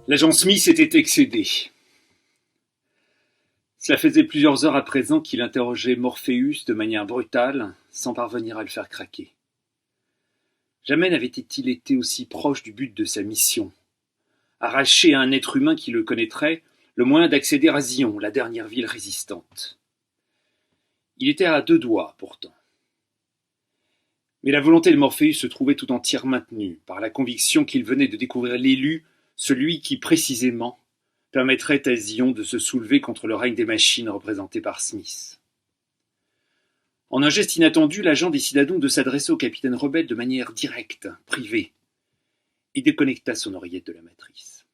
L'agent Smith était excédé. Cela faisait plusieurs heures à présent qu'il interrogeait Morpheus de manière brutale, sans parvenir à le faire craquer. Jamais n'avait-il été aussi proche du but de sa mission. Arracher à un être humain qui le connaîtrait le moyen d'accéder à Zion, la dernière ville résistante. Il était à deux doigts, pourtant. Mais la volonté de Morpheus se trouvait tout entière maintenue par la conviction qu'il venait de découvrir l'élu, celui qui, précisément, permettrait à Zion de se soulever contre le règne des machines représenté par Smith. En un geste inattendu, l'agent décida donc de s'adresser au capitaine rebelle de manière directe, privée, et déconnecta son oreillette de la matrice.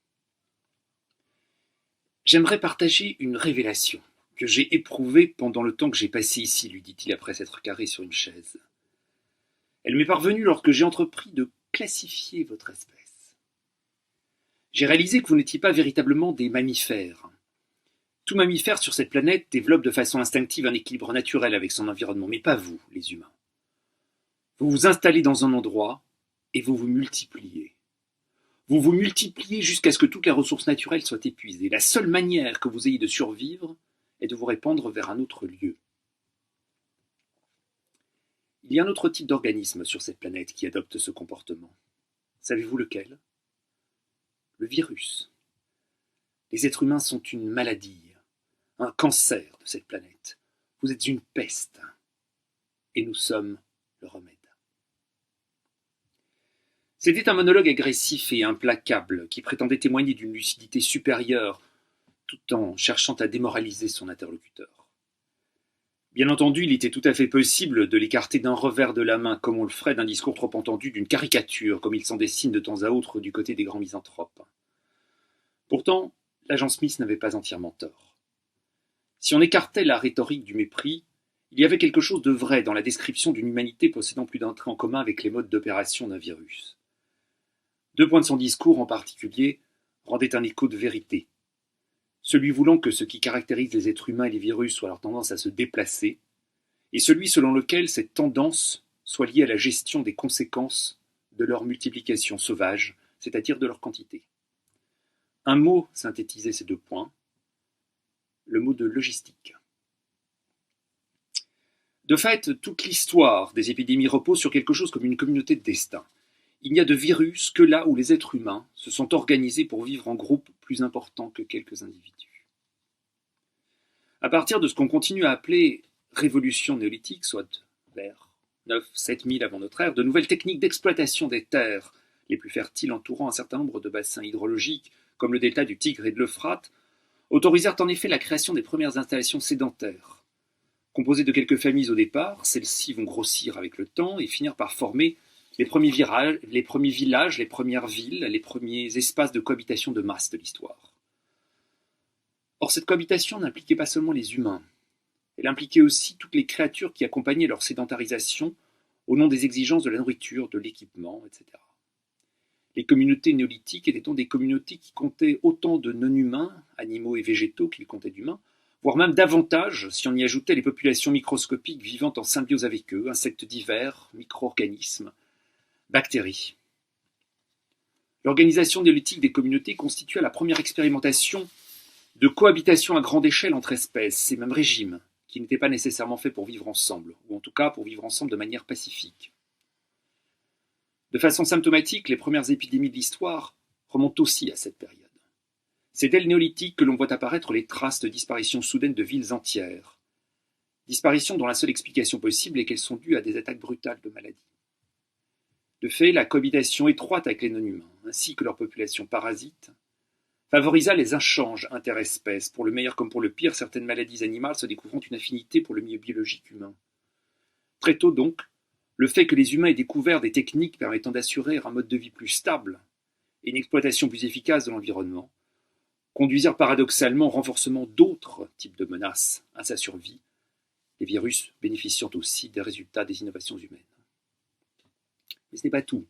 « J'aimerais partager une révélation que j'ai éprouvée pendant le temps que j'ai passé ici, lui dit-il après s'être carré sur une chaise. Elle m'est parvenue lorsque j'ai entrepris de classifier votre espèce. J'ai réalisé que vous n'étiez pas véritablement des mammifères. Tout mammifère sur cette planète développe de façon instinctive un équilibre naturel avec son environnement, mais pas vous, les humains. Vous vous installez dans un endroit et vous vous multipliez. Vous vous multipliez jusqu'à ce que toutes les ressources naturelles soient épuisées. La seule manière que vous ayez de survivre est de vous répandre vers un autre lieu. Il y a un autre type d'organisme sur cette planète qui adopte ce comportement. Savez-vous lequel ? Le virus. Les êtres humains sont une maladie, un cancer de cette planète. Vous êtes une peste, et nous sommes le remède. C'était un monologue agressif et implacable qui prétendait témoigner d'une lucidité supérieure tout en cherchant à démoraliser son interlocuteur. Bien entendu, il était tout à fait possible de l'écarter d'un revers de la main, comme on le ferait d'un discours trop entendu, d'une caricature, comme il s'en dessine de temps à autre du côté des grands misanthropes. Pourtant, l'agent Smith n'avait pas entièrement tort. Si on écartait la rhétorique du mépris, il y avait quelque chose de vrai dans la description d'une humanité possédant plus d'un trait en commun avec les modes d'opération d'un virus. Deux points de son discours en particulier rendaient un écho de vérité. Celui voulant que ce qui caractérise les êtres humains et les virus soit leur tendance à se déplacer, et celui selon lequel cette tendance soit liée à la gestion des conséquences de leur multiplication sauvage, c'est-à-dire de leur quantité. Un mot synthétisait ces deux points, le mot de logistique. De fait, toute l'histoire des épidémies repose sur quelque chose comme une communauté de destin. Il n'y a de virus que là où les êtres humains se sont organisés pour vivre en groupe plus important que quelques individus. À partir de ce qu'on continue à appeler révolution néolithique, soit vers 9-7 000 avant notre ère, de nouvelles techniques d'exploitation des terres les plus fertiles entourant un certain nombre de bassins hydrologiques, comme le delta du Tigre et de l'Euphrate, autorisèrent en effet la création des premières installations sédentaires. Composées de quelques familles au départ, celles-ci vont grossir avec le temps et finir par former les premiers villages, les premières villes, les premiers espaces de cohabitation de masse de l'histoire. Or, cette cohabitation n'impliquait pas seulement les humains, elle impliquait aussi toutes les créatures qui accompagnaient leur sédentarisation au nom des exigences de la nourriture, de l'équipement, etc. Les communautés néolithiques étaient donc des communautés qui comptaient autant de non-humains, animaux et végétaux qu'ils comptaient d'humains, voire même davantage si on y ajoutait les populations microscopiques vivant en symbiose avec eux, insectes divers, micro-organismes, bactéries. L'organisation néolithique des communautés constitua la première expérimentation de cohabitation à grande échelle entre espèces et même régimes, qui n'étaient pas nécessairement faits pour vivre ensemble, ou en tout cas pour vivre ensemble de manière pacifique. De façon symptomatique, les premières épidémies de l'histoire remontent aussi à cette période. C'est dès le néolithique que l'on voit apparaître les traces de disparition soudaine de villes entières. Disparitions dont la seule explication possible est qu'elles sont dues à des attaques brutales de maladies. De fait, la cohabitation étroite avec les non-humains, ainsi que leur population parasite, favorisa les échanges interespèces. Pour le meilleur comme pour le pire, certaines maladies animales se découvrant une affinité pour le milieu biologique humain. Très tôt donc, le fait que les humains aient découvert des techniques permettant d'assurer un mode de vie plus stable et une exploitation plus efficace de l'environnement conduisirent paradoxalement au renforcement d'autres types de menaces à sa survie, les virus bénéficiant aussi des résultats des innovations humaines. Mais ce n'est pas tout.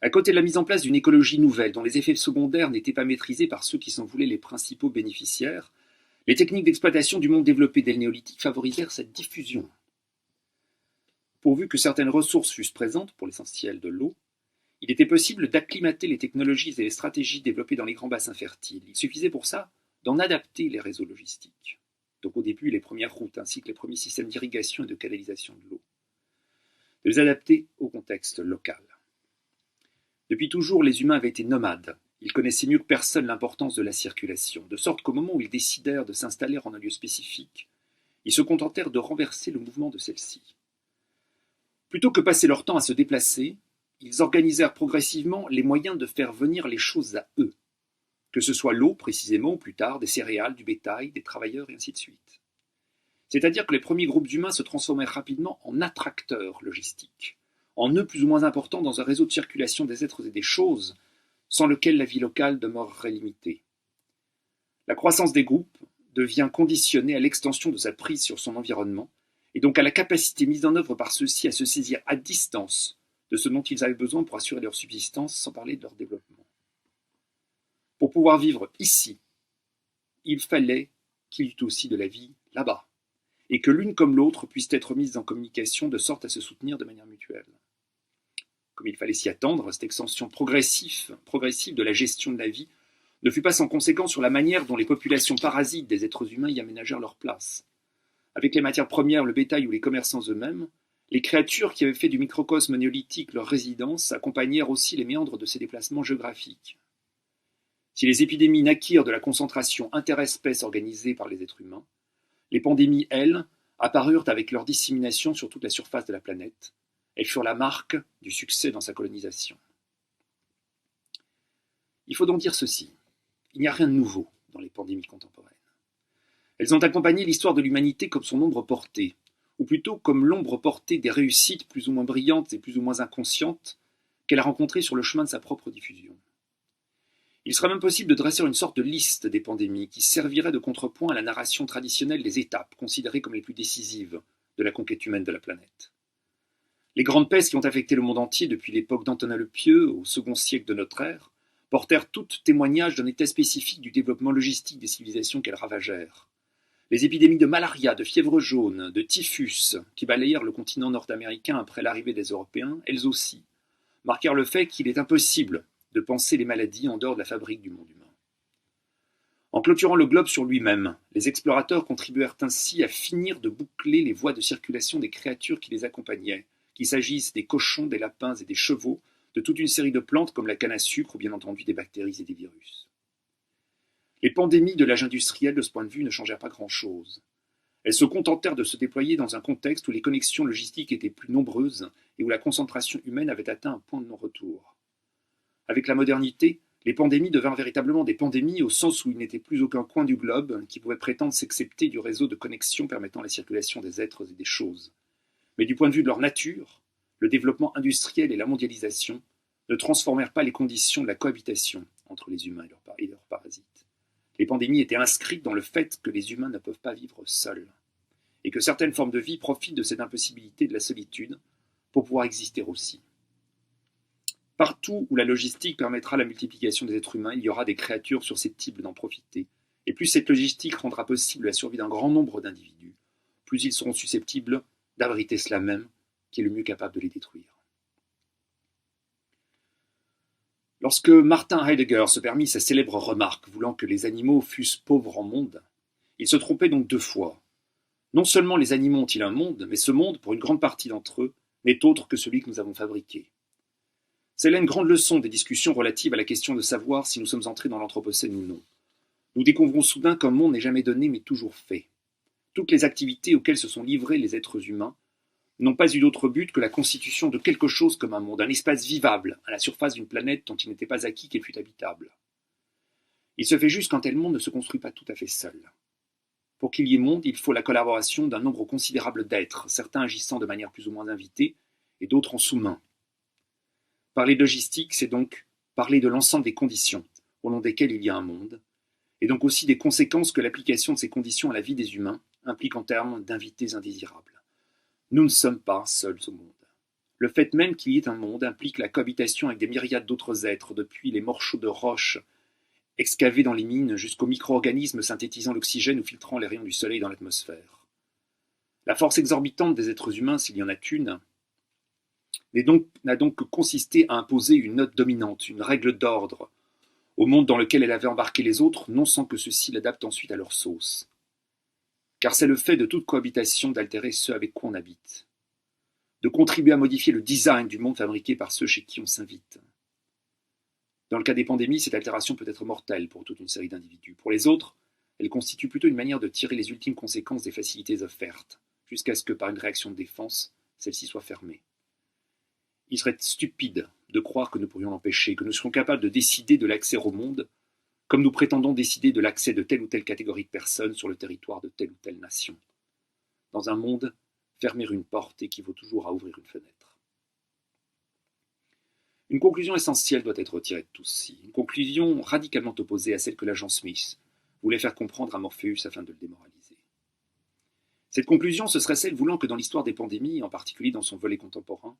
À côté de la mise en place d'une écologie nouvelle dont les effets secondaires n'étaient pas maîtrisés par ceux qui s'en voulaient les principaux bénéficiaires, les techniques d'exploitation du monde développé dès le néolithique favorisèrent cette diffusion. Pourvu que certaines ressources fussent présentes, pour l'essentiel de l'eau, Il était possible d'acclimater les technologies et les stratégies développées dans les grands bassins fertiles. Il suffisait pour ça d'en adapter les réseaux logistiques. Donc au début, les premières routes ainsi que les premiers systèmes d'irrigation et de canalisation de l'eau. De les adapter au contexte local. Depuis toujours, les humains avaient été nomades. Ils connaissaient mieux que personne l'importance de la circulation, de sorte qu'au moment où ils décidèrent de s'installer en un lieu spécifique, ils se contentèrent de renverser le mouvement de celle-ci. Plutôt que passer leur temps à se déplacer, ils organisèrent progressivement les moyens de faire venir les choses à eux, que ce soit l'eau précisément, ou plus tard des céréales, du bétail, des travailleurs et ainsi de suite. C'est-à-dire que les premiers groupes d'humains se transformèrent rapidement en attracteurs logistiques, en nœuds plus ou moins importants dans un réseau de circulation des êtres et des choses, sans lequel la vie locale demeurerait limitée. La croissance des groupes devient conditionnée à l'extension de sa prise sur son environnement, et donc à la capacité mise en œuvre par ceux-ci à se saisir à distance de ce dont ils avaient besoin pour assurer leur subsistance, sans parler de leur développement. Pour pouvoir vivre ici, il fallait qu'il y eût aussi de la vie là-bas, et que l'une comme l'autre puissent être mises en communication de sorte à se soutenir de manière mutuelle. Comme il fallait s'y attendre, cette extension progressive de la gestion de la vie ne fut pas sans conséquence sur la manière dont les populations parasites des êtres humains y aménagèrent leur place. Avec les matières premières, le bétail ou les commerçants eux-mêmes, les créatures qui avaient fait du microcosme néolithique leur résidence accompagnèrent aussi les méandres de ces déplacements géographiques. Si les épidémies naquirent de la concentration interespèces organisée par les êtres humains, les pandémies, elles, apparurent avec leur dissémination sur toute la surface de la planète. Elles furent la marque du succès dans sa colonisation. Il faut donc dire ceci. Il n'y a rien de nouveau dans les pandémies contemporaines. Elles ont accompagné l'histoire de l'humanité comme son ombre portée, ou plutôt comme l'ombre portée des réussites plus ou moins brillantes et plus ou moins inconscientes qu'elle a rencontrées sur le chemin de sa propre diffusion. Il sera même possible de dresser une sorte de liste des pandémies qui servirait de contrepoint à la narration traditionnelle des étapes considérées comme les plus décisives de la conquête humaine de la planète. Les grandes pestes qui ont affecté le monde entier depuis l'époque d'Antonin le Pieux au second siècle de notre ère portèrent toutes témoignage d'un état spécifique du développement logistique des civilisations qu'elles ravagèrent. Les épidémies de malaria, de fièvre jaune, de typhus, qui balayèrent le continent nord-américain après l'arrivée des Européens, elles aussi, marquèrent le fait qu'il est impossible de penser les maladies en dehors de la fabrique du monde humain. En clôturant le globe sur lui-même, les explorateurs contribuèrent ainsi à finir de boucler les voies de circulation des créatures qui les accompagnaient, qu'il s'agisse des cochons, des lapins et des chevaux, de toute une série de plantes comme la canne à sucre ou bien entendu des bactéries et des virus. Les pandémies de l'âge industriel, de ce point de vue, ne changèrent pas grand-chose. Elles se contentèrent de se déployer dans un contexte où les connexions logistiques étaient plus nombreuses et où la concentration humaine avait atteint un point de non-retour. Avec la modernité, les pandémies devinrent véritablement des pandémies au sens où il n'était plus aucun coin du globe qui pouvait prétendre s'excepter du réseau de connexions permettant la circulation des êtres et des choses. Mais du point de vue de leur nature, le développement industriel et la mondialisation ne transformèrent pas les conditions de la cohabitation entre les humains et leurs parasites. Les pandémies étaient inscrites dans le fait que les humains ne peuvent pas vivre seuls, et que certaines formes de vie profitent de cette impossibilité de la solitude pour pouvoir exister aussi. Partout où la logistique permettra la multiplication des êtres humains, il y aura des créatures susceptibles d'en profiter, et plus cette logistique rendra possible la survie d'un grand nombre d'individus, plus ils seront susceptibles d'abriter cela même qui est le mieux capable de les détruire. Lorsque Martin Heidegger se permit sa célèbre remarque voulant que les animaux fussent pauvres en monde, il se trompait donc deux fois. Non seulement les animaux ont-ils un monde, mais ce monde, pour une grande partie d'entre eux, n'est autre que celui que nous avons fabriqué. C'est là une grande leçon des discussions relatives à la question de savoir si nous sommes entrés dans l'Anthropocène ou non. Nous découvrons soudain qu'un monde n'est jamais donné mais toujours fait. Toutes les activités auxquelles se sont livrés les êtres humains n'ont pas eu d'autre but que la constitution de quelque chose comme un monde, un espace vivable à la surface d'une planète dont il n'était pas acquis qu'elle fût habitable. Il se fait juste qu'un tel monde ne se construit pas tout à fait seul. Pour qu'il y ait monde, il faut la collaboration d'un nombre considérable d'êtres, certains agissant de manière plus ou moins invitée et d'autres en sous-main. Parler de logistique, c'est donc parler de l'ensemble des conditions au long desquelles il y a un monde, et donc aussi des conséquences que l'application de ces conditions à la vie des humains implique en termes d'invités indésirables. Nous ne sommes pas seuls au monde. Le fait même qu'il y ait un monde implique la cohabitation avec des myriades d'autres êtres, depuis les morceaux de roches excavés dans les mines jusqu'aux micro-organismes synthétisant l'oxygène ou filtrant les rayons du soleil dans l'atmosphère. La force exorbitante des êtres humains, s'il y en a qu'une, n'a donc que consisté à imposer une note dominante, une règle d'ordre, au monde dans lequel elle avait embarqué les autres, non sans que ceux-ci l'adaptent ensuite à leur sauce. Car c'est le fait de toute cohabitation d'altérer ce avec quoi on habite, de contribuer à modifier le design du monde fabriqué par ceux chez qui on s'invite. Dans le cas des pandémies, cette altération peut être mortelle pour toute une série d'individus. Pour les autres, elle constitue plutôt une manière de tirer les ultimes conséquences des facilités offertes, jusqu'à ce que, par une réaction de défense, celle-ci soit fermée. Il serait stupide de croire que nous pourrions l'empêcher, que nous serions capables de décider de l'accès au monde, comme nous prétendons décider de l'accès de telle ou telle catégorie de personnes sur le territoire de telle ou telle nation. Dans un monde, fermer une porte équivaut toujours à ouvrir une fenêtre. Une conclusion essentielle doit être retirée de tout ceci, une conclusion radicalement opposée à celle que l'agent Smith voulait faire comprendre à Morpheus afin de le démoraliser. Cette conclusion, ce serait celle voulant que dans l'histoire des pandémies, en particulier dans son volet contemporain,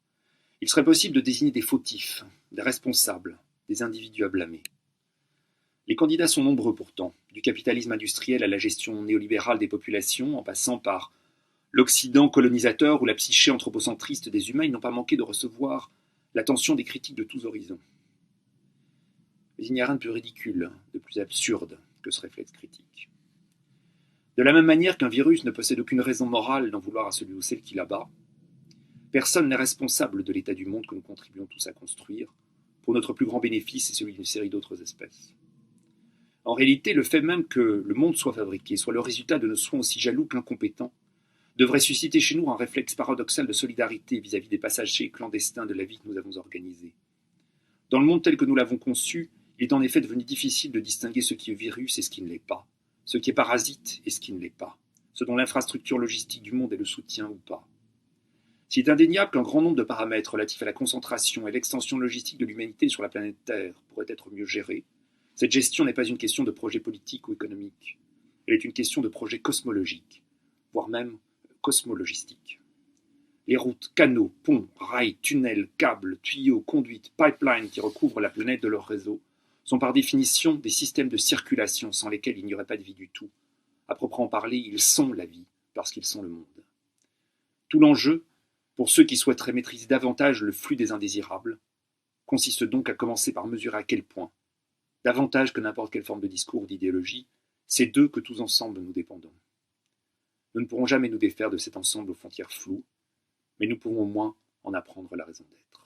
il serait possible de désigner des fautifs, des responsables, des individus à blâmer. Les candidats sont nombreux pourtant, du capitalisme industriel à la gestion néolibérale des populations, en passant par l'Occident colonisateur ou la psyché anthropocentriste des humains, ils n'ont pas manqué de recevoir l'attention des critiques de tous horizons. Mais il n'y a rien de plus ridicule, de plus absurde que ce réflexe critique. De la même manière qu'un virus ne possède aucune raison morale d'en vouloir à celui ou celle qui l'abat, personne n'est responsable de l'état du monde que nous contribuons tous à construire, pour notre plus grand bénéfice et celui d'une série d'autres espèces. En réalité, le fait même que le monde soit fabriqué, soit le résultat de nos soins aussi jaloux qu'incompétents, devrait susciter chez nous un réflexe paradoxal de solidarité vis-à-vis des passagers clandestins de la vie que nous avons organisée. Dans le monde tel que nous l'avons conçu, il est en effet devenu difficile de distinguer ce qui est virus et ce qui ne l'est pas, ce qui est parasite et ce qui ne l'est pas, ce dont l'infrastructure logistique du monde est le soutien ou pas. S'il est indéniable qu'un grand nombre de paramètres relatifs à la concentration et l'extension logistique de l'humanité sur la planète Terre pourraient être mieux gérés, cette gestion n'est pas une question de projet politique ou économique. Elle est une question de projet cosmologique, voire même cosmologistique. Les routes, canaux, ponts, rails, tunnels, câbles, tuyaux, conduites, pipelines qui recouvrent la planète de leur réseau sont par définition des systèmes de circulation sans lesquels il n'y aurait pas de vie du tout. À proprement parler, ils sont la vie, parce qu'ils sont le monde. Tout l'enjeu, pour ceux qui souhaiteraient maîtriser davantage le flux des indésirables, consiste donc à commencer par mesurer à quel point, davantage que n'importe quelle forme de discours ou d'idéologie, c'est d'eux que tous ensemble nous dépendons. Nous ne pourrons jamais nous défaire de cet ensemble aux frontières floues, mais nous pouvons au moins en apprendre la raison d'être.